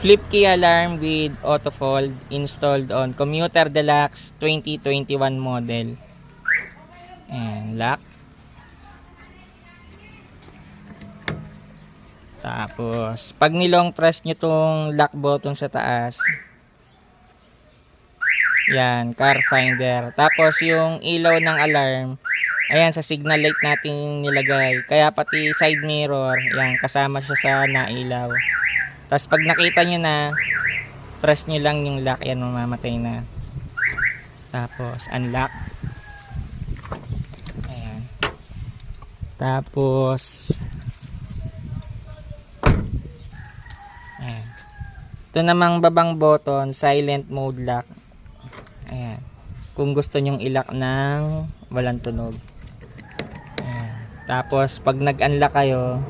Flip key alarm with auto fold installed on Commuter Deluxe 2021 model. And lock. Tapos, pag nilong press nyo tong lock button sa taas, yan, car finder. Tapos, yung ilaw ng alarm, ayan, sa signal light natin nilagay. Kaya pati side mirror, yan, kasama siya sa nailaw. Tapos, pag nakita nyo na, press nyo lang yung lock, yan, mamamatay na. Tapos, unlock. Ayan. Tapos, ayan. Ito namang babang button, silent mode lock. Ayan. Kung gusto nyong i-lock ng walang tunog. Ayan. Tapos, pag nag-unlock kayo,